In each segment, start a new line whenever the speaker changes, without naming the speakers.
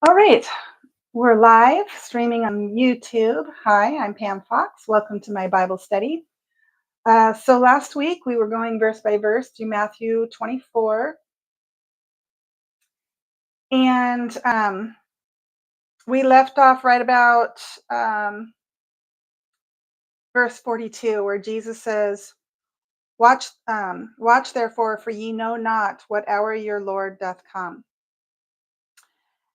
All right, we're live streaming on YouTube. Hi, I'm Pam Fox. Welcome to my Bible study. So last week we were going verse by verse through Matthew 24, and we left off right about verse 42, where Jesus says, "Watch therefore, for ye know not what hour your Lord doth come."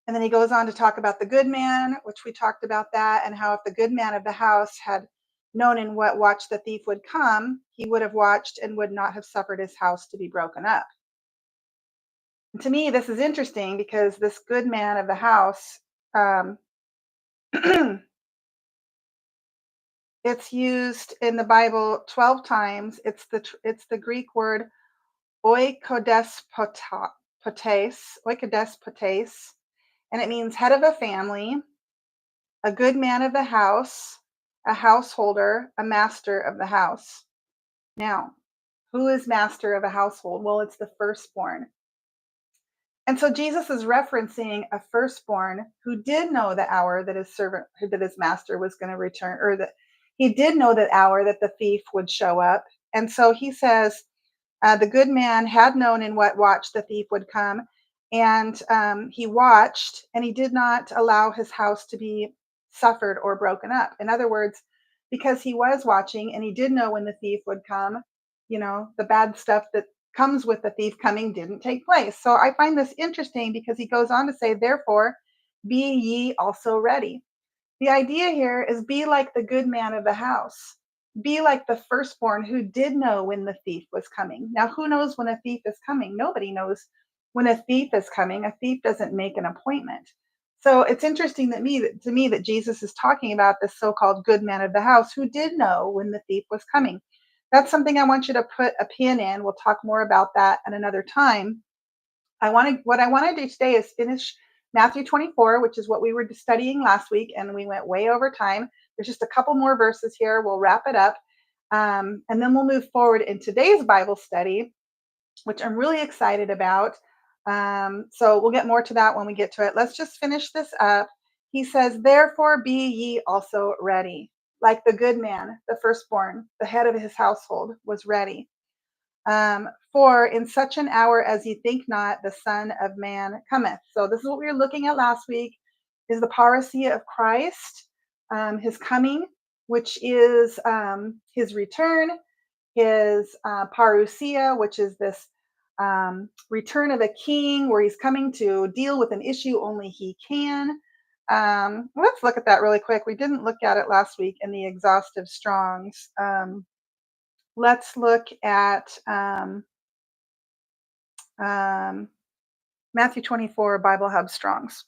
And then he goes on to talk about the good man, which we talked about that, and how if the good man of the house had known in what watch the thief would come, he would have watched and would not have suffered his house to be broken up. And to me, this is interesting because this good man of the house, um, it's used in the Bible 12 times. It's the Greek word oikodespotes, and it means head of a family, a good man of the house, a householder, a master of the house. Now, who is master of a household? Well, it's the firstborn. And so Jesus is referencing a firstborn who did know the hour that his master was going to return, or that he did know the hour that the thief would show up. And so he says, the good man had known in what watch the thief would come, and he watched, and he did not allow his house to be suffered or broken up. In other words, because he was watching and he did know when the thief would come, the bad stuff that comes with the thief coming didn't take place. So I find this interesting because he goes on to say, therefore, be ye also ready. The idea here is be like the good man of the house. Be like the firstborn who did know when the thief was coming. Now, who knows when a thief is coming? Nobody knows when a thief is coming. A thief doesn't make an appointment. So it's interesting to me that Jesus is talking about this so-called good man of the house who did know when the thief was coming. That's something I want you to put a pin in. We'll talk more about that at another time. What I want to do today is finish Matthew 24, which is what we were studying last week, and we went way over time. There's just a couple more verses here. We'll wrap it up, and then we'll move forward in today's Bible study, which I'm really excited about. So we'll get more to that when we get to it. Let's just finish this up. He says, "Therefore be ye also ready, like the good man, the firstborn, the head of his household, was ready. For in such an hour as ye think not, the Son of Man cometh." So this is what we were looking at last week, is the parousia of Christ, his coming, which is his return, his parousia, which is this return of a king where he's coming to deal with an issue only he can. Let's look at that really quick. We didn't look at it last week in the exhaustive Strongs. Let's look at um, Matthew 24 Bible Hub Strongs.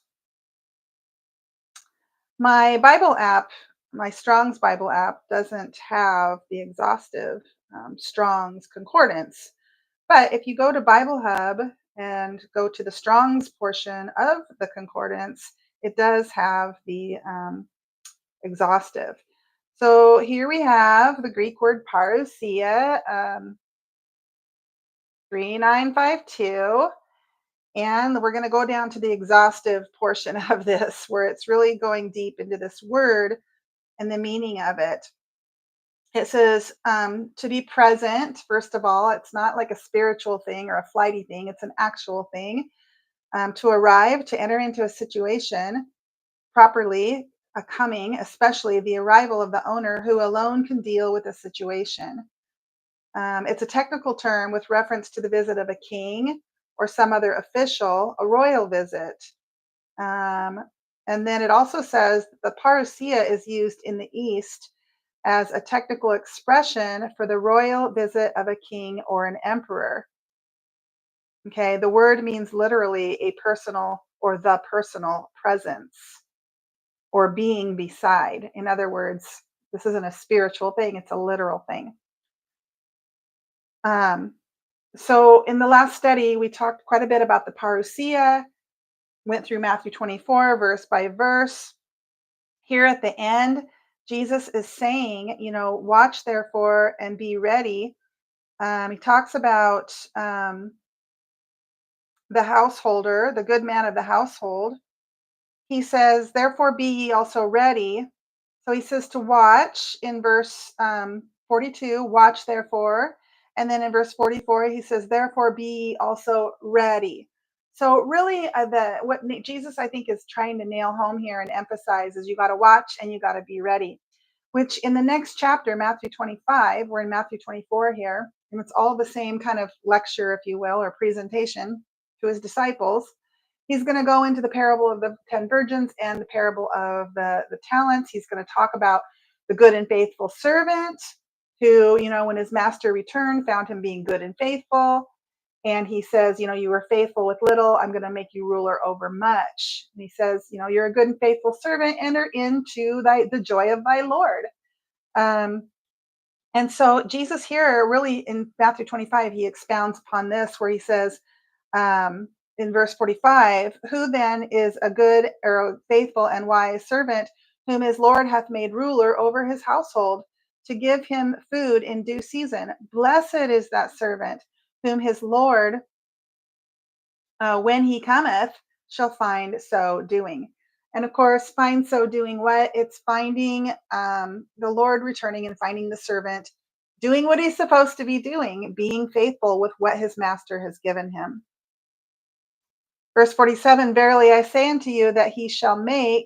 My Bible app, my Strong's Bible app, doesn't have the exhaustive Strong's concordance. But if you go to Bible Hub and go to the Strong's portion of the concordance, it does have the exhaustive. So here we have the Greek word parousia, 3952. And we're going to go down to the exhaustive portion of this, where it's really going deep into this word and the meaning of it. It says to be present, first of all. It's not like a spiritual thing or a flighty thing, it's an actual thing. To arrive, to enter into a situation properly, a coming, especially the arrival of the owner who alone can deal with a situation. It's a technical term with reference to the visit of a king or some other official, a royal visit. Um, and then it also says the parousia is used in the East as a technical expression for the royal visit of a king or an emperor. Okay, the word means literally a personal or the personal presence or being beside. In other words, this isn't a spiritual thing, it's a literal thing. So in the last study, we talked quite a bit about the parousia, went through Matthew 24 verse by verse. Here at the end, Jesus is saying, watch therefore and be ready. He talks about the householder, the good man of the household, he says, therefore be ye also ready. So he says to watch in verse 42, watch therefore. And then in verse 44, he says, therefore be also ready. So really what Jesus, I think, is trying to nail home here and emphasize is you got to watch and you got to be ready, which in the next chapter, Matthew 25, we're in Matthew 24 here, and it's all the same kind of lecture, if you will, or presentation to his disciples. He's going to go into the parable of the 10 virgins and the parable of the talents. He's going to talk about the good and faithful servant who, when his master returned, found him being good and faithful. And he says, you were faithful with little, I'm going to make you ruler over much. And he says, you're a good and faithful servant, enter into the joy of thy Lord. And so Jesus here, really in Matthew 25, he expounds upon this where he says, in verse 45, who then is a good or a faithful and wise servant whom his Lord hath made ruler over his household to give him food in due season? Blessed is that servant whom his Lord, when he cometh, shall find so doing. And of course, find so doing what? It's finding the Lord returning and finding the servant doing what he's supposed to be doing, being faithful with what his master has given him. Verse 47, verily I say unto you that he shall make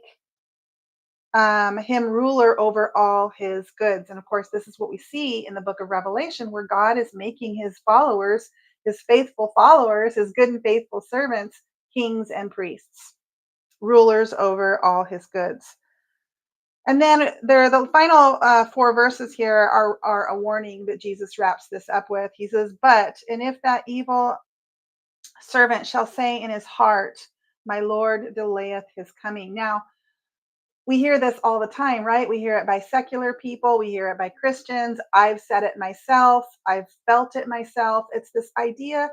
him ruler over all his goods. And of course, this is what we see in the book of Revelation, where God is making his followers, his faithful followers, his good and faithful servants, kings and priests, rulers over all his goods. And then the final 4 verses here are a warning that Jesus wraps this up with. He says, and if that evil servant shall say in his heart, my Lord delayeth his coming. Now, we hear this all the time, right? We hear it by secular people. We hear it by Christians. I've said it myself. I've felt it myself. It's this idea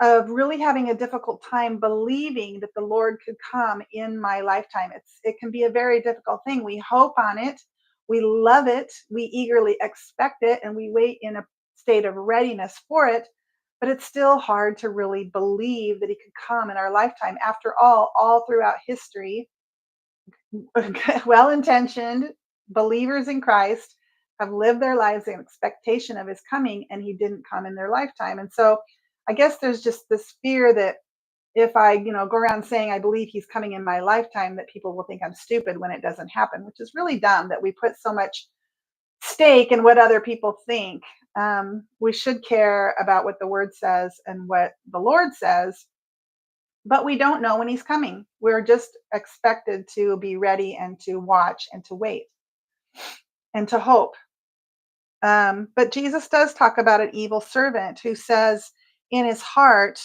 of really having a difficult time believing that the Lord could come in my lifetime. It can be a very difficult thing. We hope on it. We love it. We eagerly expect it, and we wait in a state of readiness for it. But it's still hard to really believe that he could come in our lifetime. After all throughout history, well-intentioned believers in Christ have lived their lives in expectation of his coming, and he didn't come in their lifetime. And so I guess there's just this fear that if I, go around saying I believe he's coming in my lifetime, that people will think I'm stupid when it doesn't happen, which is really dumb that we put so much stake in what other people think. We should care about what the word says and what the Lord says, but we don't know when he's coming. We're just expected to be ready and to watch and to wait and to hope. But Jesus does talk about an evil servant who says in his heart,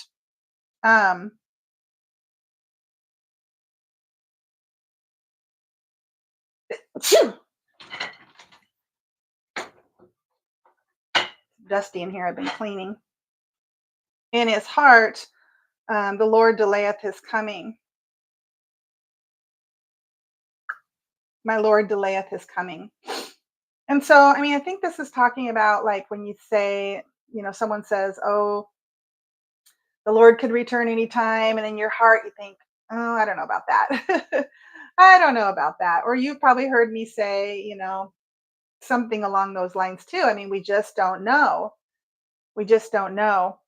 dusty in here, I've been cleaning. In his heart, the Lord delayeth his coming. My Lord delayeth his coming. And so, I think this is talking about like when you say, someone says, oh, the Lord could return anytime. And in your heart, you think, oh, I don't know about that. I don't know about that. Or you've probably heard me say, something along those lines too. We just don't know. We just don't know.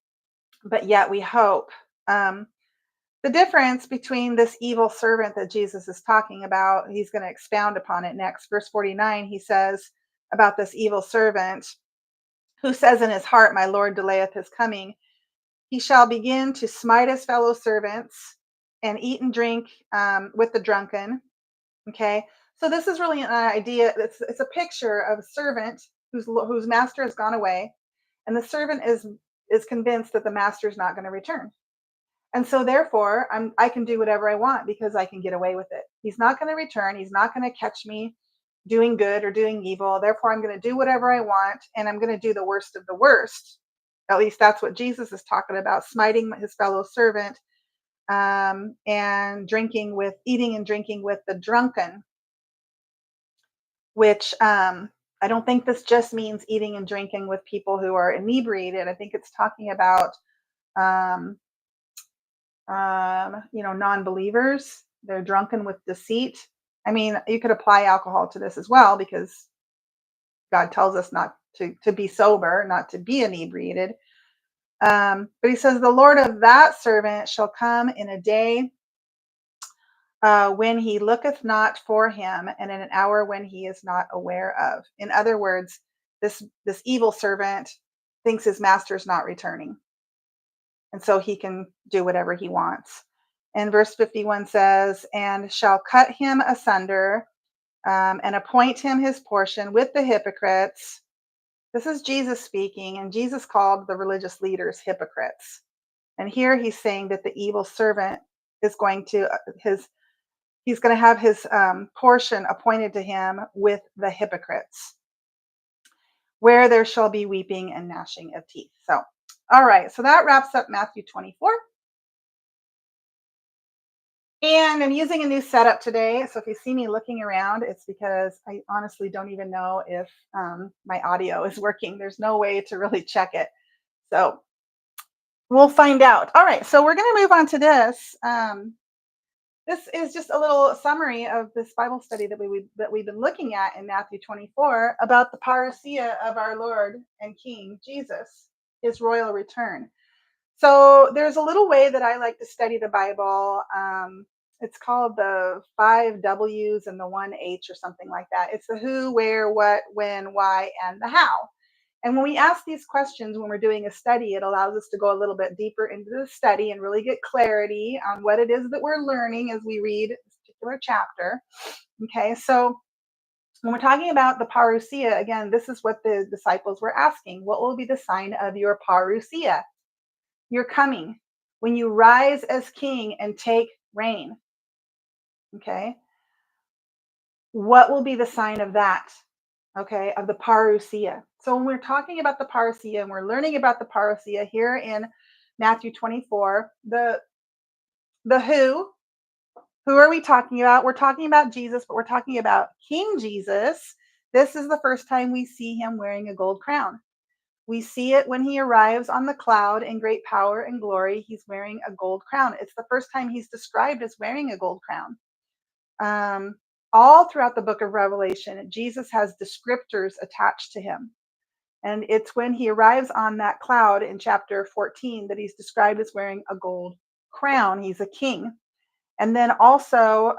But yet we hope. The difference between this evil servant that Jesus is talking about, he's going to expound upon it next. Verse 49, he says about this evil servant who says in his heart, my Lord delayeth his coming. He shall begin to smite his fellow servants and eat and drink with the drunken. Okay, so this is really an idea. It's a picture of a servant whose master has gone away, and the servant is convinced that the master is not going to return. And so therefore, I can do whatever I want because I can get away with it. He's not going to return. He's not going to catch me doing good or doing evil. Therefore, I'm going to do whatever I want, and I'm going to do the worst of the worst. At least that's what Jesus is talking about, smiting his fellow servant and eating and drinking with the drunken, which I don't think this just means eating and drinking with people who are inebriated. I think it's talking about non-believers. They're drunken with deceit. I mean, you could apply alcohol to this as well because God tells us not to be sober, not to be inebriated. But he says, the Lord of that servant shall come in a day when he looketh not for him, and in an hour when he is not aware of. In other words, this evil servant thinks his master's not returning, and so he can do whatever he wants. And verse 51 says, and shall cut him asunder, and appoint him his portion with the hypocrites. This is Jesus speaking, and Jesus called the religious leaders hypocrites. And here he's saying that the evil servant is going to he's going to have his portion appointed to him with the hypocrites, where there shall be weeping and gnashing of teeth. So, all right, so that wraps up Matthew 24. And I'm using a new setup today. So if you see me looking around, it's because I honestly don't even know if my audio is working. There's no way to really check it. So we'll find out. All right, so we're going to move on to this. This is just a little summary of this Bible study that we've been looking at in Matthew 24 about the parousia of our Lord and King Jesus, his royal return. So there's a little way that I like to study the Bible. It's called the 5 W's and the 1 H or something like that. It's the who, where, what, when, why, and the how. And when we ask these questions when we're doing a study, it allows us to go a little bit deeper into the study and really get clarity on what it is that we're learning as we read this particular chapter. Okay, so when we're talking about the parousia, again, this is what the disciples were asking. What will be the sign of your parousia? Your coming, when you rise as king and take reign. Okay, what will be the sign of that? Okay, of the parousia. So when we're talking about the parousia and we're learning about the parousia here in Matthew 24, the who are we talking about? We're talking about Jesus, but we're talking about King Jesus. This is the first time we see him wearing a gold crown. We see it when he arrives on the cloud in great power and glory. He's wearing a gold crown. It's the first time he's described as wearing a gold crown. All throughout the book of Revelation, Jesus has descriptors attached to him. And it's when he arrives on that cloud in chapter 14 that he's described as wearing a gold crown. He's a king. And then also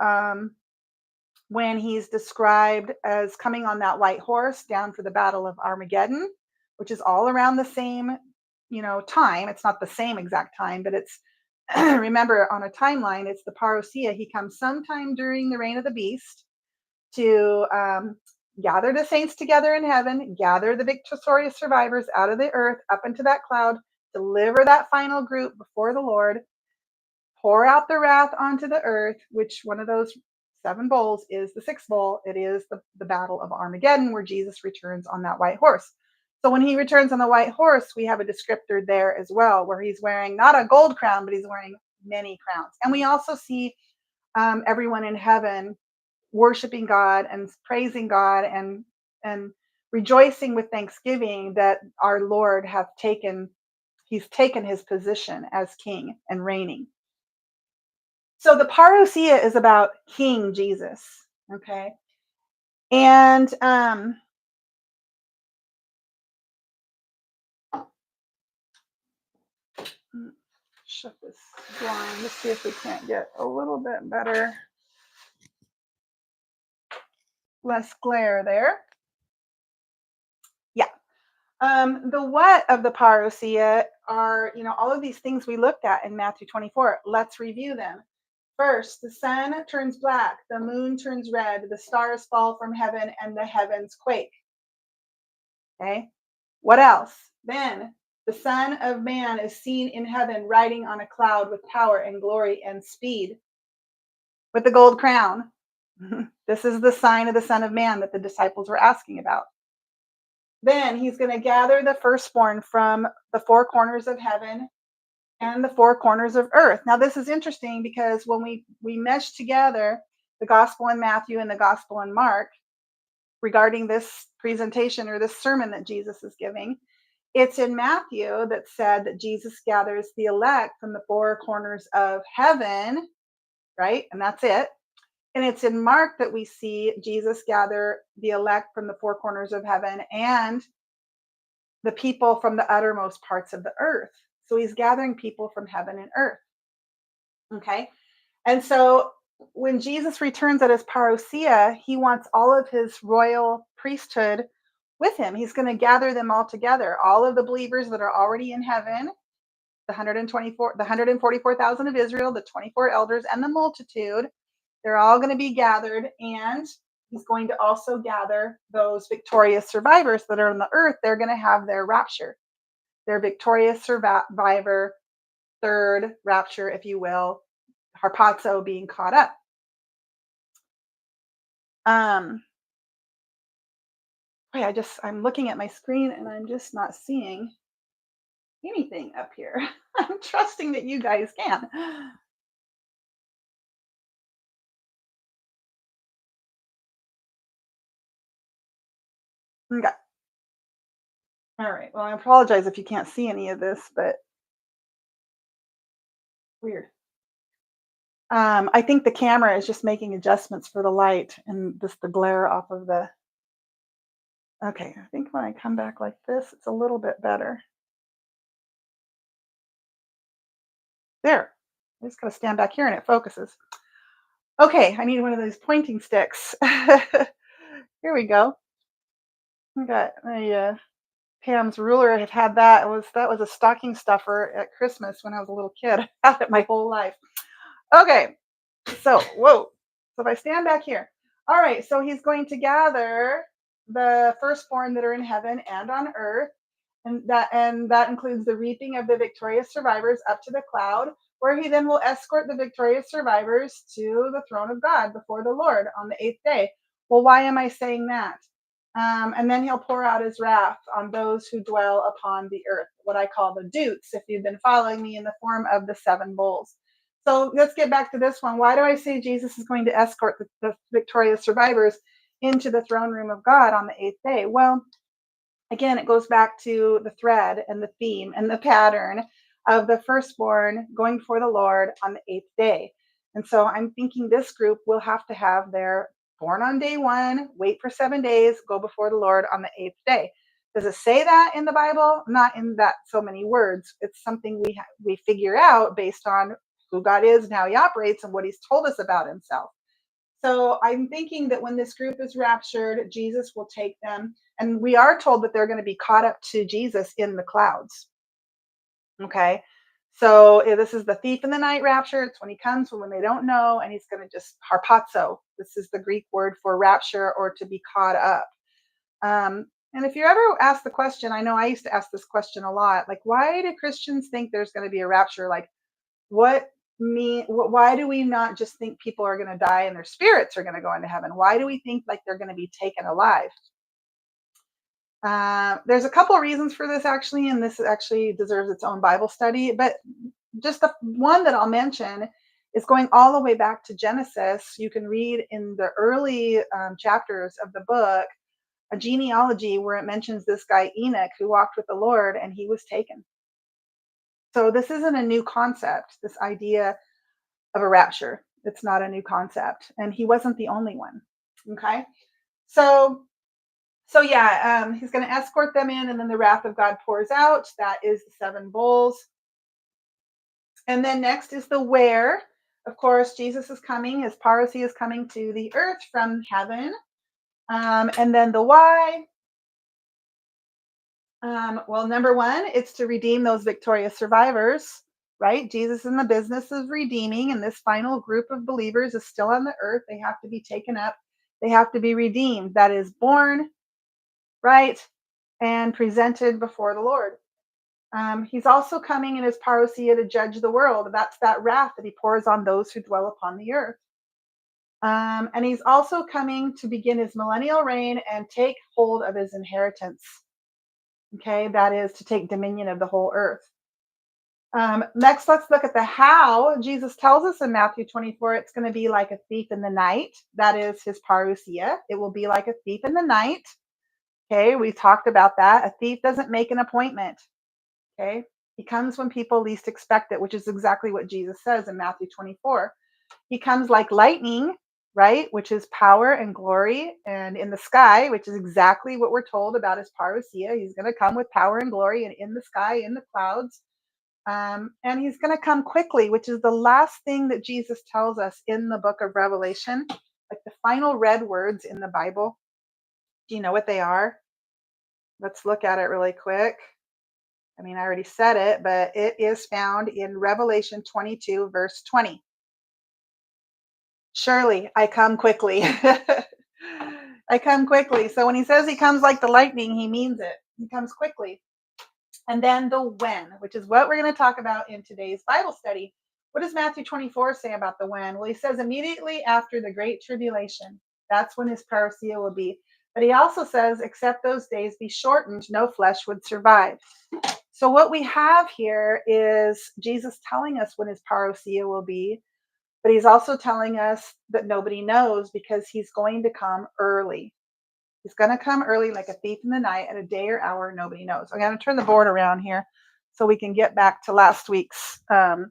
when he's described as coming on that white horse down for the battle of Armageddon, which is all around the same, time. It's not the same exact time, but it's remember on a timeline, it's the parousia. He comes sometime during the reign of the beast to gather the saints together in heaven, gather the victorious survivors out of the earth up into that cloud, deliver that final group before the Lord, pour out the wrath onto the earth, which one of those 7 bowls is the 6th bowl. It is the battle of Armageddon, where Jesus returns on that white horse. So when he returns on the white horse, we have a descriptor there as well, where he's wearing not a gold crown, but he's wearing many crowns. And we also see everyone in heaven worshiping God and praising God and rejoicing with thanksgiving that our Lord he's taken his position as king and reigning. So the parousia is about King Jesus, okay? And shut this blind. Let's see if we can't get a little bit better, less glare there. Yeah. The what of the parousia are, all of these things we looked at in Matthew 24. Let's review them. First, the sun turns black, the moon turns red, the stars fall from heaven, and the heavens quake. Okay. What else? Then the Son of Man is seen in heaven riding on a cloud with power and glory and speed with the gold crown. This is the sign of the Son of Man that the disciples were asking about. Then he's going to gather the firstborn from the 4 corners of heaven and the 4 corners of earth. Now, this is interesting because when we mesh together the gospel in Matthew and the gospel in Mark regarding this presentation or this sermon that Jesus is giving, it's in Matthew that said that Jesus gathers the elect from the 4 corners of heaven right? And that's it. And it's in Mark that we see Jesus gather the elect from the four corners of heaven and the people from the uttermost parts of the earth. So he's gathering people from heaven and earth. Okay. And so when Jesus returns at his parousia, he wants all of his royal priesthood with him. He's going to gather them all together, all of the believers that are already in heaven, the 144,000 of Israel, the 24 elders, and the multitude. They're all going to be gathered, and he's going to also gather those victorious survivors that are on the earth. They're going to have their rapture, their victorious survivor, third rapture, if you will, harpazo, being caught up. Um, I'm looking at my screen and I'm just not seeing anything up here. I'm trusting that you guys can. Okay. All right. Well, I apologize if you can't see any of this, but weird. I think the camera is just making adjustments for the light and this the glare off of the. Okay, I think when I come back like this, it's a little bit better. There. I just gotta stand back here and it focuses. Okay, I need one of those pointing sticks. Here we go. I got my Pam's ruler. I've had that. That was a stocking stuffer at Christmas when I was a little kid. I've had it my whole life. Okay, so whoa. So if I stand back here, all right. So he's going to gather the firstborn that are in heaven and on earth, and that includes the reaping of the victorious survivors up to the cloud, where he then will escort the victorious survivors to the throne of God before the Lord on the eighth day. Well, why am I saying that? And then he'll pour out his wrath on those who dwell upon the earth, what I call the dukes, if you've been following me, in the form of the seven bowls. So let's get back to this one. Why do I say Jesus is going to escort the victorious survivors into the throne room of God on the eighth day? Well, again, it goes back to the thread and the theme and the pattern of the firstborn going before the Lord on the eighth day. And so I'm thinking this group will have to have their born on day one, wait for 7 days, go before the Lord on the eighth day. Does it say that in the Bible? Not in that so many words. It's something we figure out based on who God is and how he operates and what he's told us about himself. So I'm thinking that when this group is raptured, Jesus will take them. And we are told that they're going to be caught up to Jesus in the clouds. Okay. So this is the thief in the night rapture. It's when he comes when they don't know, and he's going to just harpazo. This is the Greek word for rapture or to be caught up. And if you ever ask the question, I know I used to ask this question a lot, like, why do Christians think there's going to be a rapture? Like, what why do we not just think people are going to die and their spirits are going to go into heaven? Why do we think like they're going to be taken alive? There's a couple of reasons for this actually, and this actually deserves its own Bible study. But just the one that I'll mention is going all the way back to Genesis. You can read in the early chapters of the book a genealogy where it mentions this guy Enoch who walked with the Lord and he was taken. So this isn't a new concept, this idea of a rapture. It's not a new concept. And he wasn't the only one. Okay. So yeah, he's going to escort them in, and then the wrath of God pours out. That is the seven bowls. And then next is the where. Of course, Jesus is coming. His parousia is coming to the earth from heaven. And then the why. Well, number one, it's to redeem those victorious survivors, right? Jesus is in the business of redeeming, and this final group of believers is still on the earth. They have to be taken up, they have to be redeemed. That is born, right? And presented before the Lord. He's also coming in his parousia to judge the world. That's that wrath that he pours on those who dwell upon the earth. And he's also coming to begin his millennial reign and take hold of his inheritance. Okay, that is to take dominion of the whole earth. Next, let's look at the how. Jesus tells us in Matthew 24, it's going to be like a thief in the night. That is his parousia. It will be like a thief in the night. Okay, we talked about that. A thief doesn't make an appointment. Okay, he comes when people least expect it, which is exactly what Jesus says in Matthew 24. He comes like lightning, right? Which is power and glory, and in the sky, which is exactly what we're told about his parousia. He's going to come with power and glory and in the sky, in the clouds. And he's going to come quickly, which is the last thing that Jesus tells us in the book of Revelation, like the final red words in the Bible. Do you know what they are? Let's look at it really quick. I mean, I already said it, but it is found in Revelation 22, verse 20. Surely I come quickly. I come quickly. So when he says he comes like the lightning, he means it. He comes quickly. And then the when, which is what we're going to talk about in today's Bible study. What does Matthew 24 say about the when? Well, he says immediately after the great tribulation. That's when his parousia will be. But he also says, except those days be shortened, no flesh would survive. So what we have here is Jesus telling us when his parousia will be, but he's also telling us that nobody knows because he's going to come early. He's going to come early like a thief in the night at a day or hour nobody knows. I'm going to turn the board around here so we can get back to last week's timeline.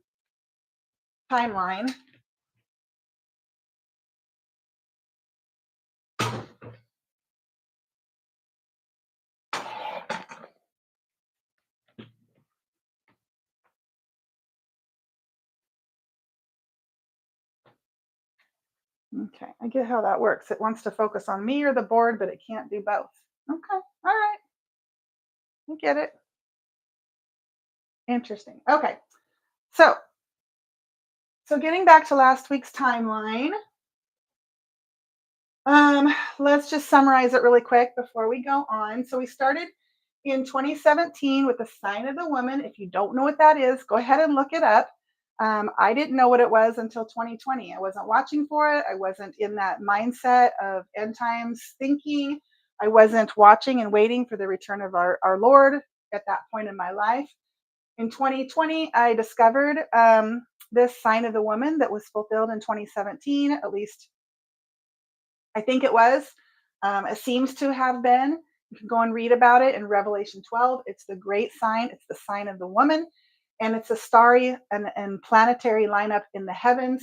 Okay, I get how that works. It wants to focus on me or the board, but it can't do both. Okay, all right, I get it. Interesting. Okay, so getting back to last week's timeline, let's just summarize it really quick before we go on. So we started in 2017 with the sign of the woman. If you don't know what that is, go ahead and look it up. I didn't know what it was until 2020. I wasn't watching for it. I wasn't in that mindset of end times thinking. I wasn't watching and waiting for the return of our Lord at that point in my life. In 2020, I discovered this sign of the woman that was fulfilled in 2017, at least I think it was. It seems to have been. You can go and read about it in Revelation 12. It's the great sign. It's the sign of the woman. And it's a starry and planetary lineup in the heavens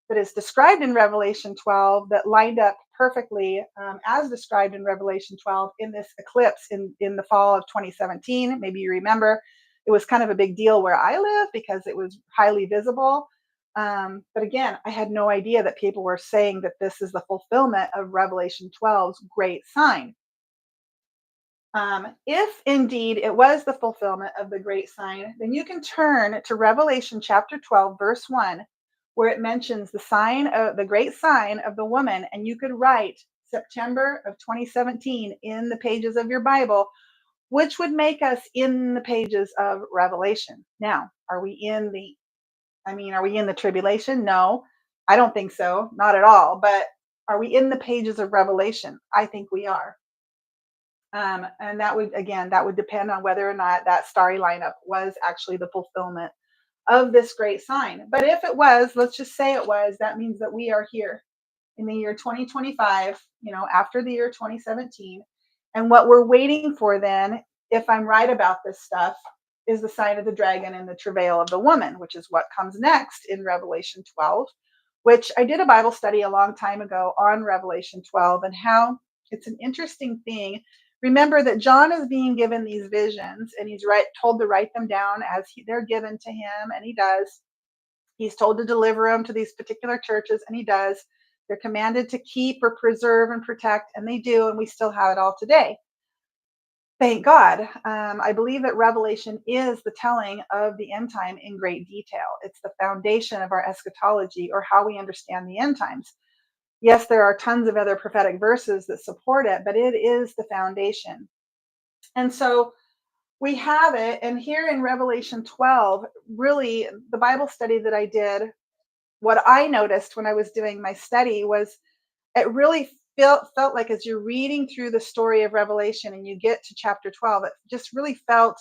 that is described in Revelation 12 that lined up perfectly as described in Revelation 12 in this eclipse in the fall of 2017. Maybe you remember it was kind of a big deal where I live because it was highly visible. But again, I had no idea that people were saying that this is the fulfillment of Revelation 12's great sign. If indeed it was the fulfillment of the great sign, then you can turn to Revelation chapter 12, verse 1, where it mentions the sign of the great sign of the woman, and you could write September of 2017 in the pages of your Bible, which would make us in the pages of Revelation. Now, are we in the are we in the tribulation? No, I don't think so. Not at all. But are we in the pages of Revelation? I think we are. And that would depend on whether or not that starry lineup was actually the fulfillment of this great sign. But if it was, let's just say it was, that means that we are here in the year 2025, after the year 2017. And what we're waiting for then, if I'm right about this stuff, is the sign of the dragon and the travail of the woman, which is what comes next in Revelation 12, which I did a Bible study a long time ago on Revelation 12 and how it's an interesting thing. Remember that John is being given these visions and he's told to write them down as they're given to him, and he does. He's told to deliver them to these particular churches, and he does. They're commanded to keep or preserve and protect, and they do, and we still have it all today. Thank God. I believe that Revelation is the telling of the end time in great detail. It's the foundation of our eschatology, or how we understand the end times. Yes, there are tons of other prophetic verses that support it, but it is the foundation. And so we have it. And here in Revelation 12, really, the Bible study that I did, what I noticed when I was doing my study was it really felt like as you're reading through the story of Revelation and you get to chapter 12, it just really felt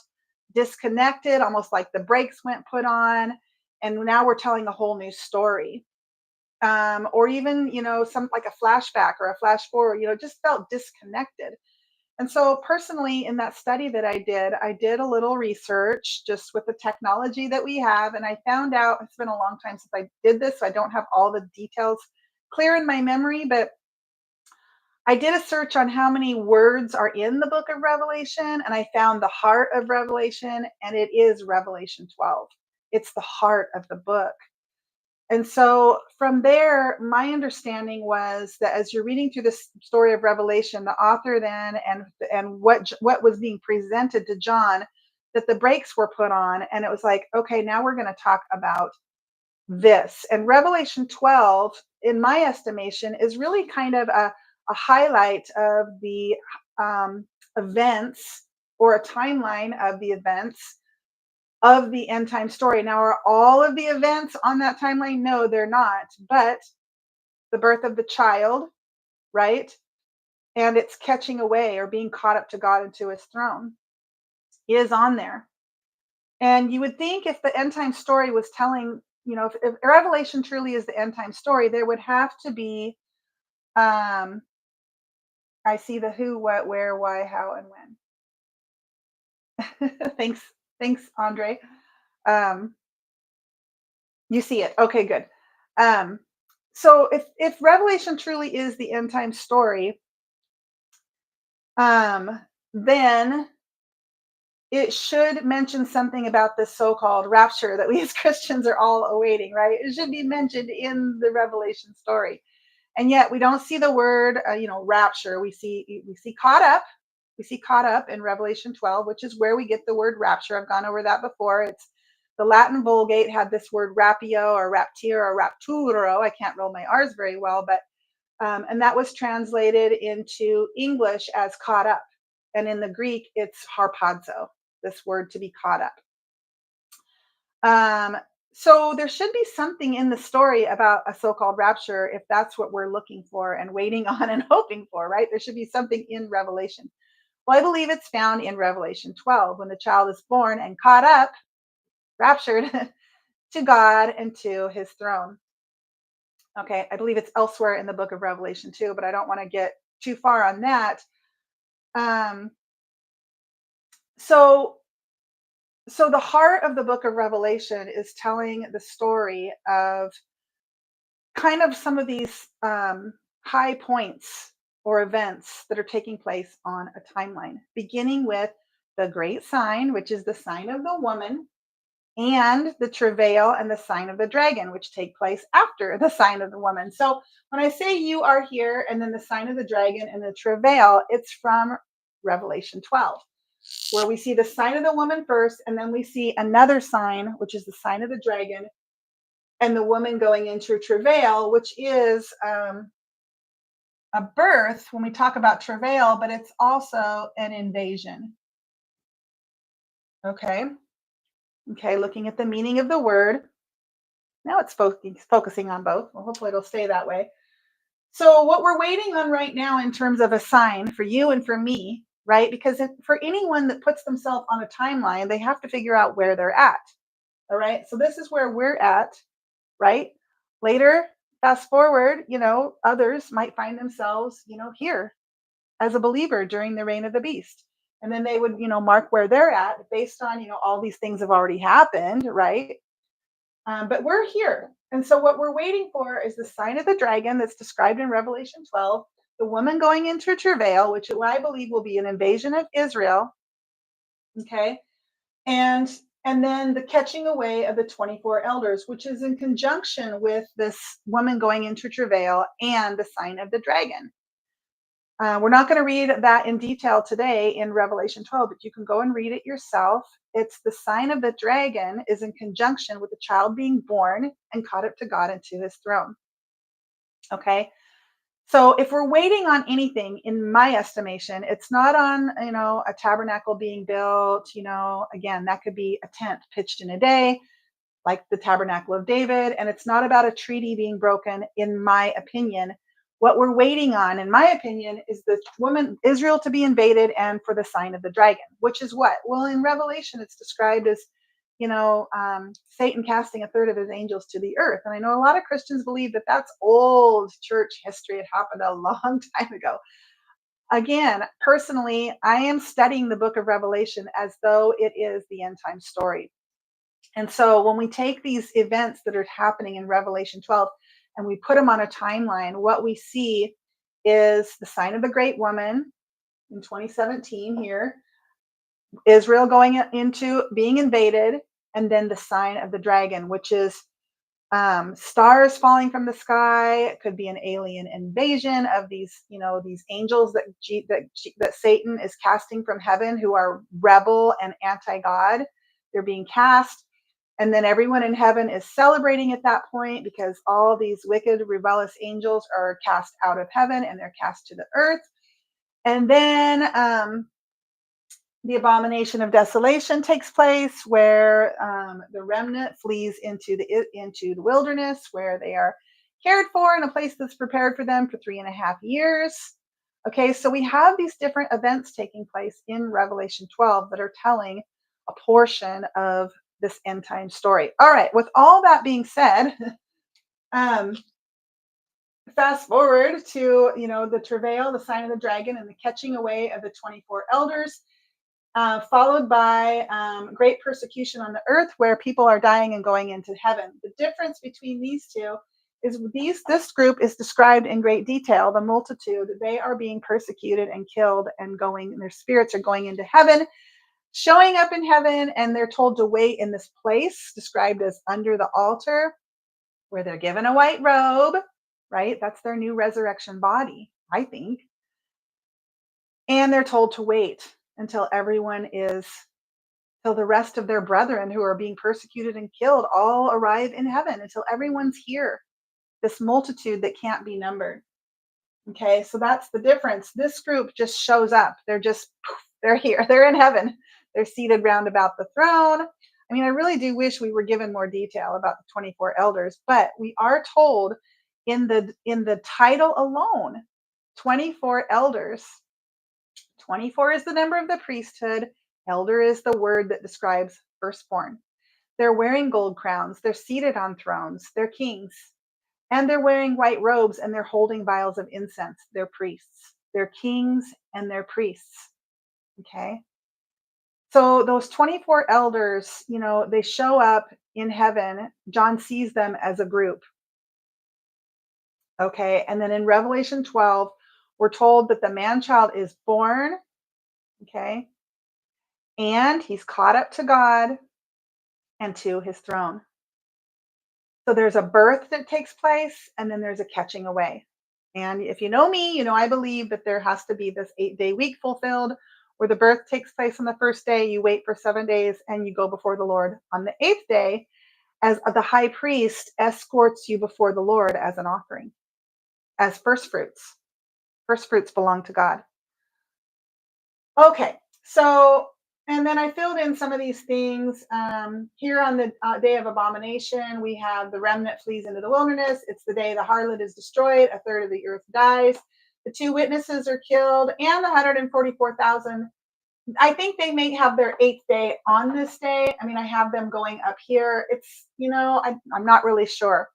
disconnected, almost like the brakes went put on. And now we're telling a whole new story. Or even, some like a flashback or a flash forward, just felt disconnected. And so, personally, in that study that I did a little research just with the technology that we have. And I found out it's been a long time since I did this, so I don't have all the details clear in my memory, but I did a search on how many words are in the book of Revelation, and I found the heart of Revelation, and it is Revelation 12. It's the heart of the book. And so from there, my understanding was that as you're reading through this story of Revelation, the author then and what was being presented to John, that the brakes were put on, and it was like, okay, now we're going to talk about this. And Revelation 12, in my estimation, is really kind of a highlight of the events, or a timeline of the events of the end time story. Now, are all of the events on that timeline? No, they're not. But the birth of the child, right? And it's catching away or being caught up to God and to his throne is on there. And you would think if the end time story was telling, if Revelation truly is the end time story, there would have to be, I see the who, what, where, why, how, and when. Thanks, Andre. Um, you see it. Okay, good. Um, so if Revelation truly is the end time story, then it should mention something about this so-called rapture that we as Christians are all awaiting, right? It should be mentioned in the Revelation story. And yet we don't see the word, rapture. We see caught up. We see caught up in Revelation 12, which is where we get the word rapture. I've gone over that before. It's the Latin Vulgate had this word rapio or raptire or rapturo. I can't roll my R's very well, but and that was translated into English as caught up. And in the Greek, it's harpazo, this word to be caught up. Um, so there should be something in the story about a so-called rapture if that's what we're looking for and waiting on and hoping for, right? There should be something in Revelation. Well, I believe it's found in Revelation 12 when the child is born and caught up, raptured to God and to his throne. Okay, I believe it's elsewhere in the book of Revelation too, but I don't want to get too far on that. Um, so so the heart of the book of Revelation is telling the story of kind of some of these high points or events that are taking place on a timeline, beginning with the great sign, which is the sign of the woman, and the travail and the sign of the dragon, which take place after the sign of the woman. So when I say you are here, and then the sign of the dragon and the travail, it's from Revelation 12, where we see the sign of the woman first, and then we see another sign, which is the sign of the dragon, and the woman going into travail, which is a birth when we talk about travail, but it's also an invasion. Okay. Okay. Looking at the meaning of the word. Now it's focusing on both. Well, hopefully it'll stay that way. So, what we're waiting on right now in terms of a sign for you and for me, right? Because for anyone that puts themselves on a timeline, they have to figure out where they're at. All right. So, this is where we're at, right? Later, fast forward, others might find themselves, here as a believer during the reign of the beast. And then they would, mark where they're at based on, all these things have already happened, right? But we're here. And so what we're waiting for is the sign of the dragon that's described in Revelation 12, the woman going into travail, which I believe will be an invasion of Israel. Okay. And then the catching away of the 24 elders, which is in conjunction with this woman going into travail and the sign of the dragon. We're not going to read that in detail today in Revelation 12, but you can go and read it yourself. It's the sign of the dragon is in conjunction with the child being born and caught up to God and to his throne. Okay. So if we're waiting on anything, in my estimation, it's not on, a tabernacle being built, again, that could be a tent pitched in a day, like the tabernacle of David. And it's not about a treaty being broken, in my opinion. What we're waiting on, in my opinion, is the woman, Israel, to be invaded and for the sign of the dragon, which is what? Well, in Revelation, it's described as, Satan casting a third of his angels to the earth. And I know a lot of Christians believe that that's old church history. It happened a long time ago. Again, personally, I am studying the book of Revelation as though it is the end time story. And so when we take these events that are happening in Revelation 12 and we put them on a timeline, what we see is the sign of the great woman in 2017 here, Israel going into being invaded, and then the sign of the dragon, which is stars falling from the sky. It could be an alien invasion of these, these angels that Satan is casting from heaven, who are rebel and anti-God. They're being cast, and then everyone in heaven is celebrating at that point because all these wicked, rebellious angels are cast out of heaven and they're cast to the earth. And then the abomination of desolation takes place, where the remnant flees into the wilderness, where they are cared for in a place that's prepared for them for 3.5 years. Okay, so we have these different events taking place in Revelation 12 that are telling a portion of this end time story. All right, with all that being said, um, fast forward to the travail, the sign of the dragon, and the catching away of the 24 elders. Followed by great persecution on the earth, where people are dying and going into heaven. The difference between these two is this group is described in great detail. The multitude, they are being persecuted and killed and going, and their spirits are going into heaven, showing up in heaven, and they're told to wait in this place described as under the altar, where they're given a white robe, right? That's their new resurrection body, I think. And they're told to wait until till the rest of their brethren who are being persecuted and killed all arrive in heaven, until everyone's here. This multitude that can't be numbered. Okay, so that's the difference. This group just shows up. They're here. They're in heaven. They're seated round about the throne. I mean, I really do wish we were given more detail about the 24 elders, but we are told in the title alone, 24 elders. 24 is the number of the priesthood. Elder is the word that describes firstborn. They're wearing gold crowns. They're seated on thrones. They're kings. And they're wearing white robes, and they're holding vials of incense. They're priests. They're kings and they're priests. Okay. So those 24 elders, they show up in heaven. John sees them as a group. Okay. And then in Revelation 12, we're told that the man child is born. Okay. And he's caught up to God and to his throne. So there's a birth that takes place, and then there's a catching away. And if you know me, I believe that there has to be this 8-day week fulfilled, where the birth takes place on the first day, you wait for 7 days, and you go before the Lord on the 8th day, as the high priest escorts you before the Lord as an offering, as first fruits. First fruits belong to God. Okay, so, and then I filled in some of these things. Here on the day of abomination, we have the remnant flees into the wilderness. It's the day the harlot is destroyed. A third of the earth dies. The 2 witnesses are killed, and the 144,000. I think they may have their 8th day on this day. I mean, I have them going up here. It's, I'm not really sure.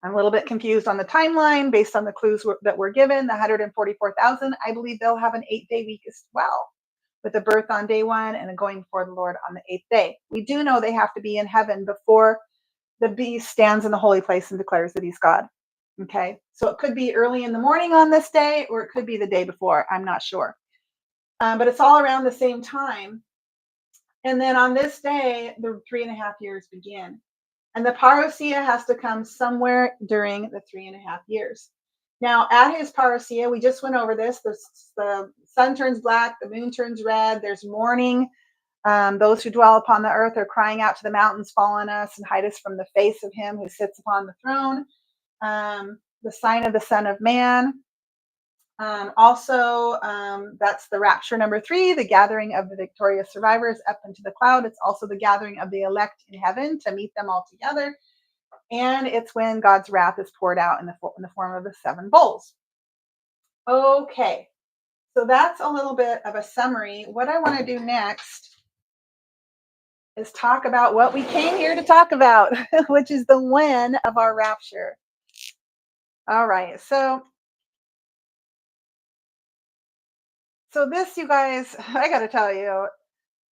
I'm a little bit confused on the timeline based on the clues that were given. The 144,000, I believe they'll have an 8-day week as well, with a birth on day 1 and a going before the Lord on the 8th day. We do know they have to be in heaven before the beast stands in the holy place and declares that he's God. Okay, so it could be early in the morning on this day, or it could be the day before. I'm not sure. But it's all around the same time. And then on this day, the 3.5 years begin. And the parousia has to come somewhere during the 3.5 years. Now, at his parousia, we just went over this. The sun turns black, the moon turns red. There's mourning. Those who dwell upon the earth are crying out to the mountains, fall on us and hide us from the face of him who sits upon the throne. The sign of the Son of Man. Also, that's the rapture number 3, the gathering of the victorious survivors up into the cloud. It's also the gathering of the elect in heaven to meet them all together. And it's when God's wrath is poured out in the form of the 7 bowls. Okay, so that's a little bit of a summary. What I want to do next is talk about what we came here to talk about, which is the when of our rapture. All right, so So this, you guys, I got to tell you,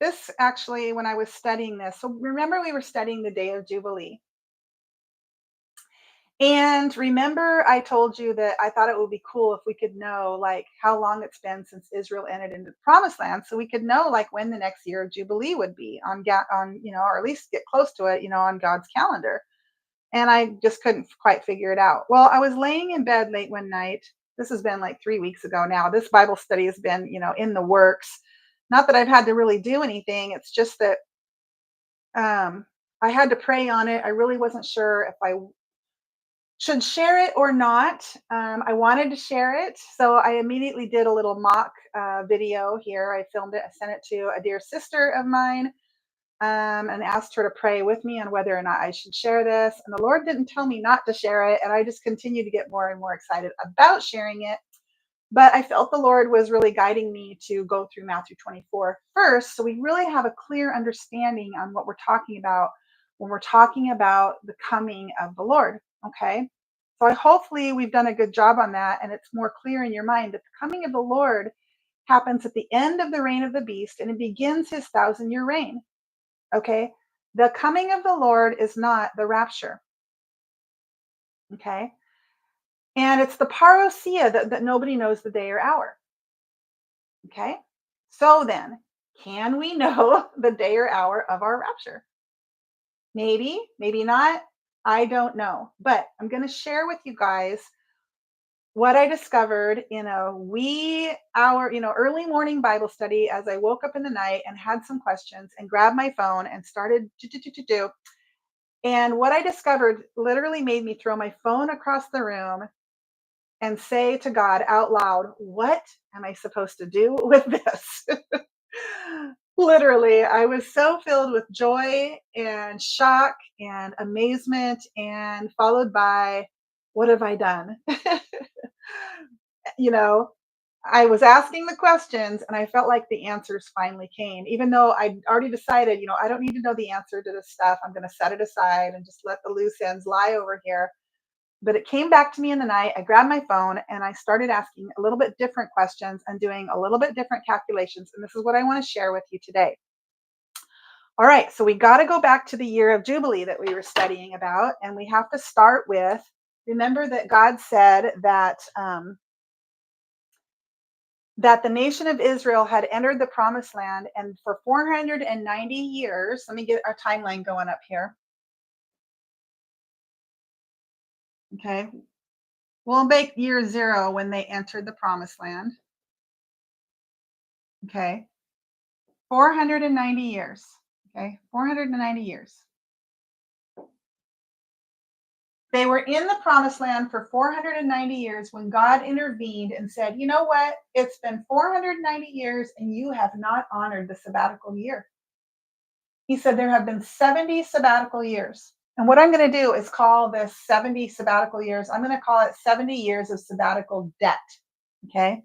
this actually, when I was studying this, so remember we were studying the day of Jubilee. And remember, I told you that I thought it would be cool if we could know like how long it's been since Israel entered into the promised land, so we could know like when the next year of Jubilee would be on or at least get close to it, on God's calendar. And I just couldn't quite figure it out. Well, I was laying in bed late one night. This has been like 3 weeks ago now. This Bible study has been, in the works. Not that I've had to really do anything. It's just that I had to pray on it. I really wasn't sure if I should share it or not. I wanted to share it, so I immediately did a little mock video here. I filmed it, I sent it to a dear sister of mine, and asked her to pray with me on whether or not I should share this. And the Lord didn't tell me not to share it, and I just continued to get more and more excited about sharing it. But I felt the Lord was really guiding me to go through Matthew 24 first, so we really have a clear understanding on what we're talking about when we're talking about the coming of the Lord. Okay. So hopefully we've done a good job on that, and it's more clear in your mind that the coming of the Lord happens at the end of the reign of the beast and it begins his 1,000-year reign. Okay. The coming of the Lord is not the rapture. Okay. And it's the parousia that nobody knows the day or hour. Okay. So then, can we know the day or hour of our rapture? Maybe, maybe not. I don't know. But I'm going to share with you guys what I discovered in a wee hour, early morning Bible study as I woke up in the night and had some questions and grabbed my phone and started to do. And what I discovered literally made me throw my phone across the room and say to God out loud, what am I supposed to do with this? Literally, I was so filled with joy and shock and amazement, and followed by, what have I done? you know, I was asking the questions and I felt like the answers finally came, even though I'd already decided, I don't need to know the answer to this stuff. I'm going to set it aside and just let the loose ends lie over here. But it came back to me in the night. I grabbed my phone and I started asking a little bit different questions and doing a little bit different calculations. And this is what I want to share with you today. All right, so we got to go back to the year of Jubilee that we were studying about. And we have to start with, remember that God said that the nation of Israel had entered the promised land, and for 490 years, let me get our timeline going up here. Okay. We'll make year 0 when they entered the promised land. Okay. 490 years. Okay. 490 years. They were in the promised land for 490 years when God intervened and said, you know what? It's been 490 years and you have not honored the sabbatical year. He said there have been 70 sabbatical years. And what I'm going to do is call this 70 sabbatical years. I'm going to call it 70 years of sabbatical debt. Okay.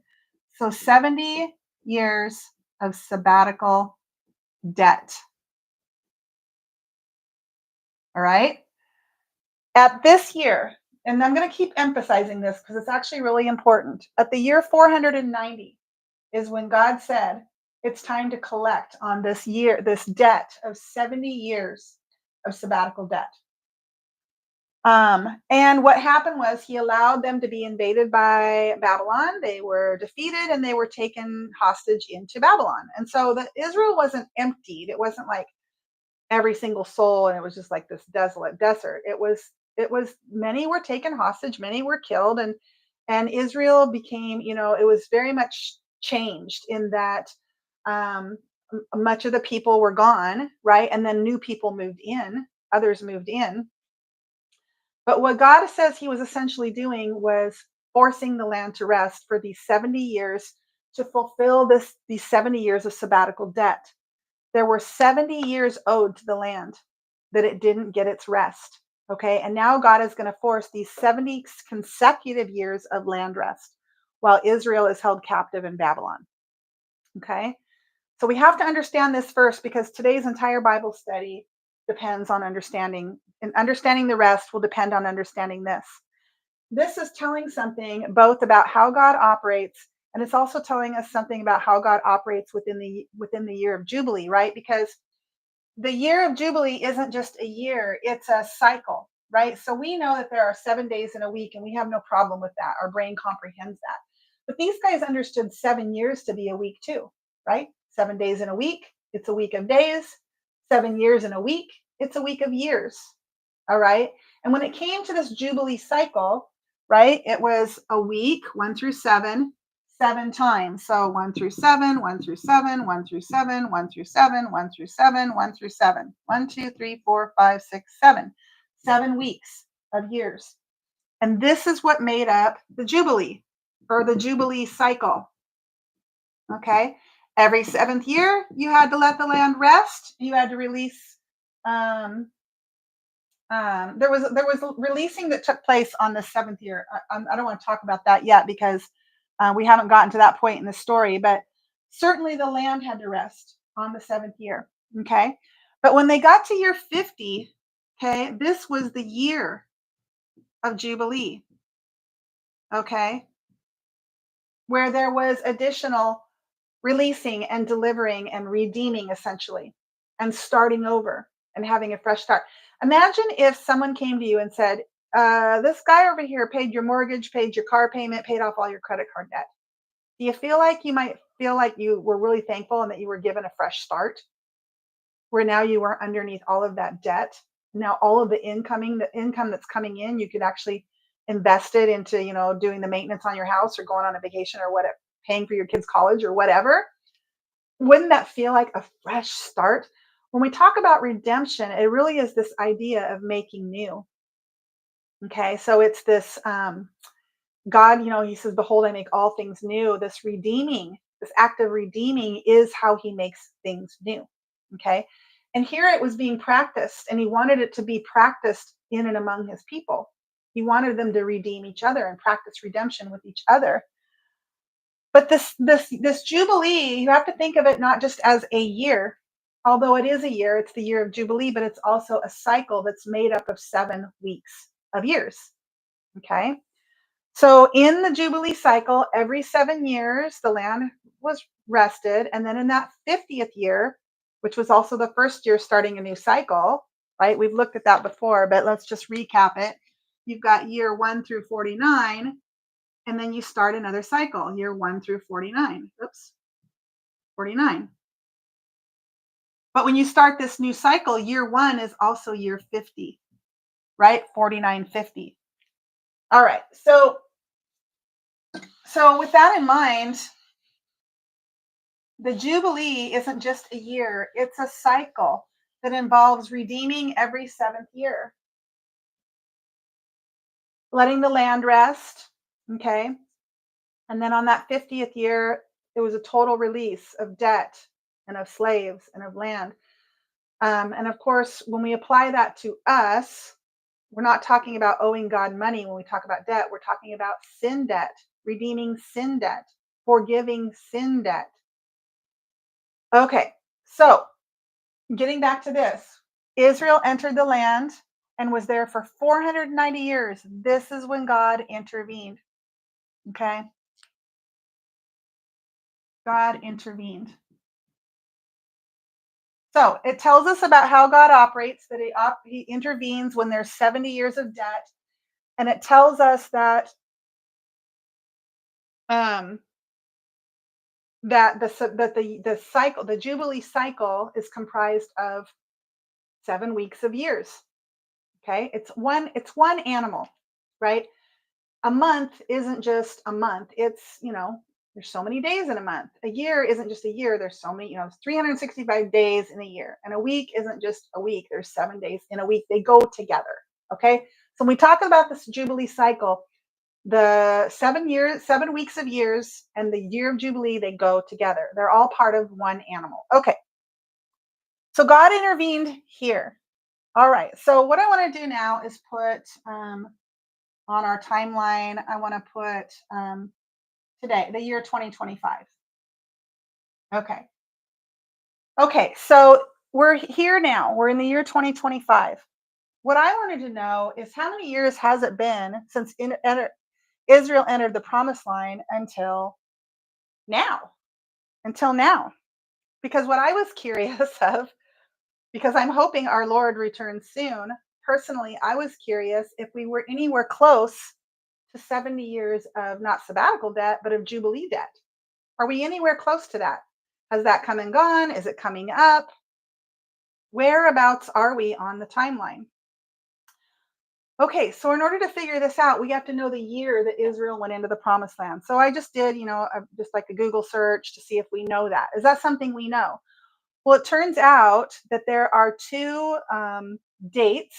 So 70 years of sabbatical debt. All right. At this year, and I'm going to keep emphasizing this because it's actually really important. At the year 490 is when God said, it's time to collect on this year, this debt of 70 years of sabbatical debt. And what happened was he allowed them to be invaded by Babylon. They were defeated and they were taken hostage into Babylon. And so Israel wasn't emptied. It wasn't like every single soul and it was just like this desolate desert. It was many were taken hostage, many were killed, and Israel became, it was very much changed in that much of the people were gone, right? And then new people moved in, others moved in. But what God says he was essentially doing was forcing the land to rest for these 70 years to fulfill these 70 years of sabbatical debt. There were 70 years owed to the land that it didn't get its rest. Okay. And now God is going to force these 70 consecutive years of land rest while Israel is held captive in Babylon. Okay. So we have to understand this first because today's entire Bible study depends on understanding, and understanding the rest will depend on understanding this. This is telling something both about how God operates And it's also telling us something about how God operates within the year of Jubilee, right? Because the year of Jubilee isn't just a year, it's a cycle, right? So we know that there are 7 days in a week, and we have no problem with that. Our brain comprehends that. But these guys understood 7 years to be a week too, right? 7 days in a week, it's a week of days. 7 years in a week, it's a week of years. All right. And when it came to this Jubilee cycle, right, it was a week, 1 through 7, 7 times. So 1 through 7, 1 through 7, 1 through 7, 1 through 7, 1 through 7, 1 through 7. 1, 2, 3, 4, 5, 6, 7. 7 weeks of years. And this is what made up the Jubilee or the Jubilee cycle. Okay. Every seventh year, you had to let the land rest. You had to release um, there was releasing that took place on the seventh year. I don't want to talk about that yet because we haven't gotten to that point in the story. But certainly the land had to rest on the seventh year. Okay, but when they got to year 50, okay, this was the year of Jubilee. Okay, where there was additional releasing and delivering and redeeming essentially, and starting over and having a fresh start. Imagine if someone came to you and said, this guy over here paid your mortgage, paid your car payment, paid off all your credit card debt. Do you feel like you might feel like you were really thankful and that you were given a fresh start, where now you were underneath all of that debt? Now all of the income that's coming in, you could actually invest it into, doing the maintenance on your house or going on a vacation or whatever, paying for your kids' college or whatever. Wouldn't that feel like a fresh start? When we talk about redemption, it really is this idea of making new. Okay, so it's this God, he says, "Behold, I make all things new." This redeeming, this act of redeeming is how he makes things new. Okay, and here it was being practiced, and he wanted it to be practiced in and among his people. He wanted them to redeem each other and practice redemption with each other. But this Jubilee, you have to think of it not just as a year, although it is a year, it's the year of Jubilee, but it's also a cycle that's made up of 7 weeks of years. Okay. So in the Jubilee cycle, every 7 years, the land was rested. And then in that 50th year, which was also the first year starting a new cycle, right? We've looked at that before, but let's just recap it. You've got year 1 through 49, and then you start another cycle, year 1 through 49. Oops, 49. But when you start this new cycle, year 1 is also year 50, right? 49, 50. All right. So with that in mind, the Jubilee isn't just a year, it's a cycle that involves redeeming every 7th year, letting the land rest, okay? And then on that 50th year, it was a total release of debt and of slaves and of land. And of course, when we apply that to us, we're not talking about owing God money when we talk about debt. We're talking about sin debt, redeeming sin debt, forgiving sin debt. Okay, so getting back to this, Israel entered the land and was there for 490 years. This is when God intervened. Okay, God intervened. So it tells us about how God operates, that he intervenes when there's 70 years of debt. And it tells us that um, the cycle, the Jubilee cycle, is comprised of 7 weeks of years. Okay, it's one animal, right? A month isn't just a month. It's there's so many days in a month. A year isn't just a year. There's so many, 365 days in a year. And a week isn't just a week. There's 7 days in a week. They go together. Okay. So when we talk about this Jubilee cycle, the 7 weeks of years and the year of Jubilee, they go together. They're all part of one animal. Okay. So God intervened here. All right. So what I want to do now is put on our timeline, I want to put today, the year 2025. Okay. Okay. So we're here now. We're in the year 2025. What I wanted to know is how many years has it been since Israel entered the promised line until now, until now. Because what I was curious of, because I'm hoping our Lord returns soon, personally, I was curious if we were anywhere close to 70 years of not sabbatical debt, but of Jubilee debt. Are we anywhere close to that? Has that come and gone? Is it coming up? Whereabouts are we on the timeline? Okay, so in order to figure this out, we have to know the year that Israel went into the promised land. So I just did, just like a Google search to see if we know that. Is that something we know? Well, it turns out that there are two dates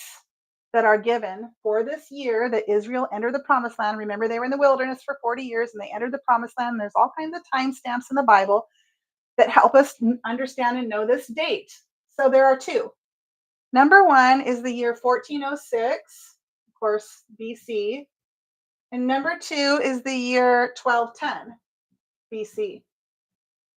that are given for this year that Israel entered the promised land. Remember, they were in the wilderness for 40 years and they entered the promised land. There's all kinds of timestamps in the Bible that help us understand and know this date. So there are two. Number one is the year 1406, of course, BC. And number two is the year 1210 BC.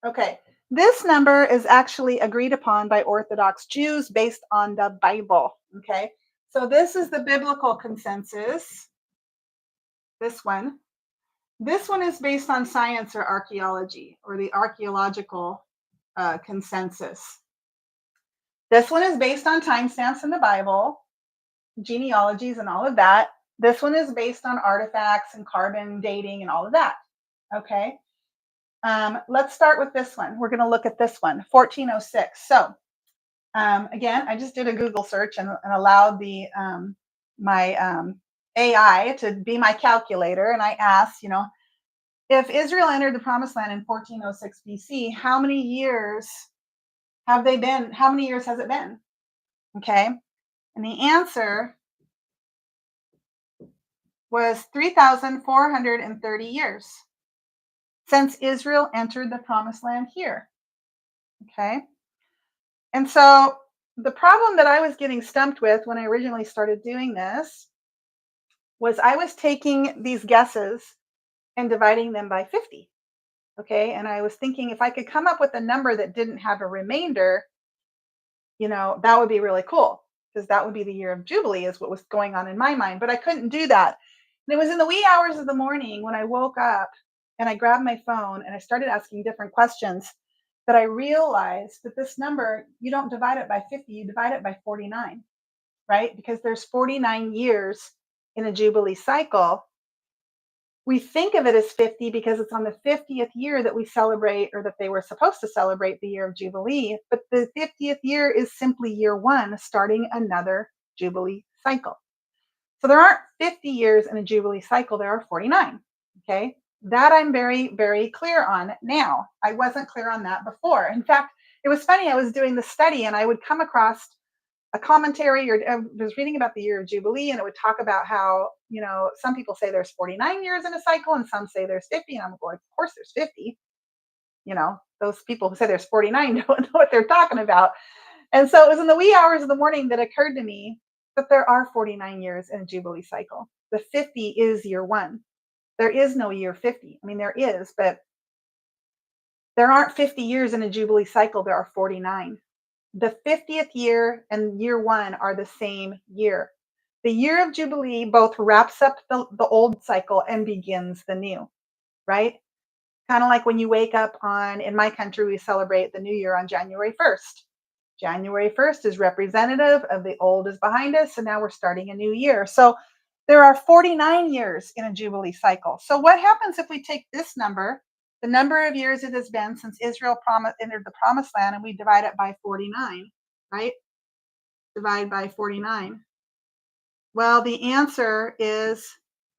Okay, this number is actually agreed upon by Orthodox Jews based on the Bible. Okay, so this is the biblical consensus. This one. This one is based on science or archaeology or the archaeological consensus. This one is based on timestamps in the Bible, genealogies, and all of that. This one is based on artifacts and carbon dating and all of that. Okay. Let's start with this one. We're going to look at this one, 1406. So again, I just did a Google search and allowed my AI to be my calculator. And I asked, if Israel entered the promised land in 1406 BC, how many years have they been? How many years has it been? Okay. And the answer was 3,430 years since Israel entered the promised land here. Okay. And so the problem that I was getting stumped with when I originally started doing this was I was taking these guesses and dividing them by 50. Okay. And I was thinking if I could come up with a number that didn't have a remainder, that would be really cool because that would be the year of Jubilee, is what was going on in my mind. But I couldn't do that. And it was in the wee hours of the morning when I woke up and I grabbed my phone and I started asking different questions that I realized that this number, you don't divide it by 50, you divide it by 49, right? Because there's 49 years in a Jubilee cycle. We think of it as 50 because it's on the 50th year that we celebrate, or that they were supposed to celebrate the year of Jubilee. But the 50th year is simply year one, starting another Jubilee cycle. So there aren't 50 years in a Jubilee cycle, there are 49. Okay. That I'm very, very clear on now. I wasn't clear on that before. In fact, it was funny. I was doing the study and I would come across a commentary, or I was reading about the year of Jubilee, and it would talk about how, some people say there's 49 years in a cycle and some say there's 50. And I'm like, of course there's 50. Those people who say there's 49 don't know what they're talking about. And so it was in the wee hours of the morning that occurred to me that there are 49 years in a Jubilee cycle. The 50 is year one. There is no year 50. I mean, there is, but there aren't 50 years in a Jubilee cycle. There are 49. The 50th year and year one are the same year. The year of Jubilee both wraps up the old cycle and begins the new, right? Kind of like when you wake up in my country, we celebrate the new year on January 1st. January 1st is representative of the old is behind us, and now we're starting a new year. So there are 49 years in a Jubilee cycle. So what happens if we take this number, the number of years it has been since Israel entered the promised land, and we divide it by 49, right? Divide by 49. Well, the answer is,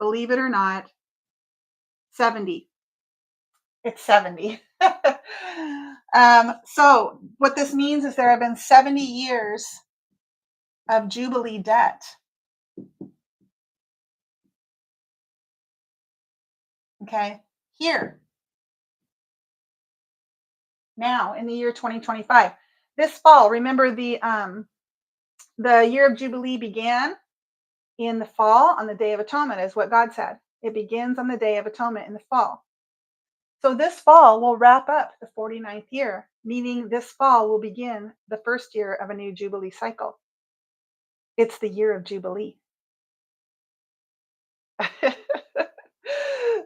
believe it or not, 70. It's 70. So what this means is there have been 70 years of Jubilee debt. Okay, here, now in the year 2025. This fall, remember the year of Jubilee began in the fall on the Day of Atonement, is what God said. It begins on the Day of Atonement in the fall. So this fall will wrap up the 49th year, meaning this fall will begin the first year of a new Jubilee cycle. It's the year of Jubilee.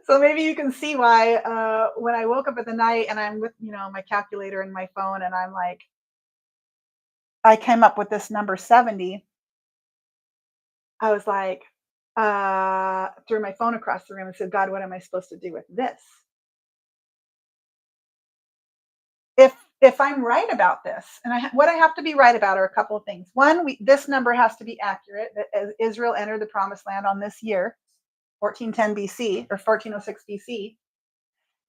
So maybe you can see why when I woke up at the night and I'm with, my calculator and my phone and I'm like, I came up with this number 70. I was like, threw my phone across the room and said, God, what am I supposed to do with this? If I'm right about this, and what I have to be right about are a couple of things. One, this number has to be accurate, that as Israel entered the promised land on this year, 1410 BC or 1406 BC.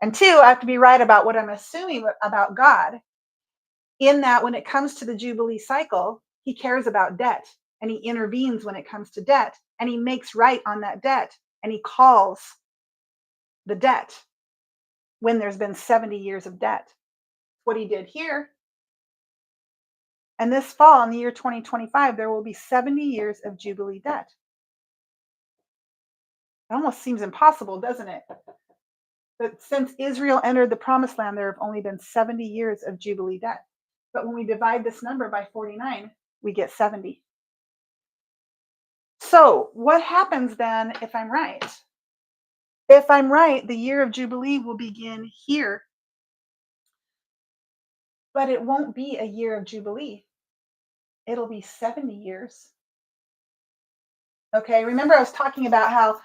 And two, I have to be right about what I'm assuming about God, in that when it comes to the Jubilee cycle, he cares about debt and he intervenes when it comes to debt and he makes right on that debt and he calls the debt when there's been 70 years of debt. What he did here. And this fall, in the year 2025, there will be 70 years of Jubilee debt. It almost seems impossible, doesn't it? That since Israel entered the promised land, there have only been 70 years of Jubilee debt. But when we divide this number by 49, we get 70. So, what happens then if I'm right? If I'm right, the year of Jubilee will begin here, but it won't be a year of Jubilee. It'll be 70 years. Okay, remember I was talking about how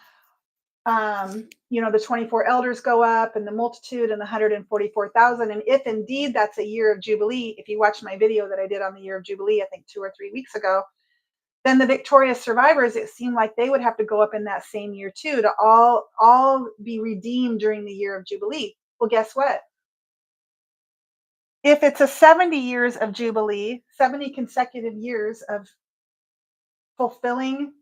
the 24 elders go up and the multitude and the 144,000. And if indeed that's a year of Jubilee, if you watch my video that I did on the year of Jubilee, I think 2 or 3 weeks ago, then the victorious survivors, it seemed like they would have to go up in that same year too, to all be redeemed during the year of Jubilee. Well, guess what? If it's a 70 years of Jubilee, 70 consecutive years of fulfilling,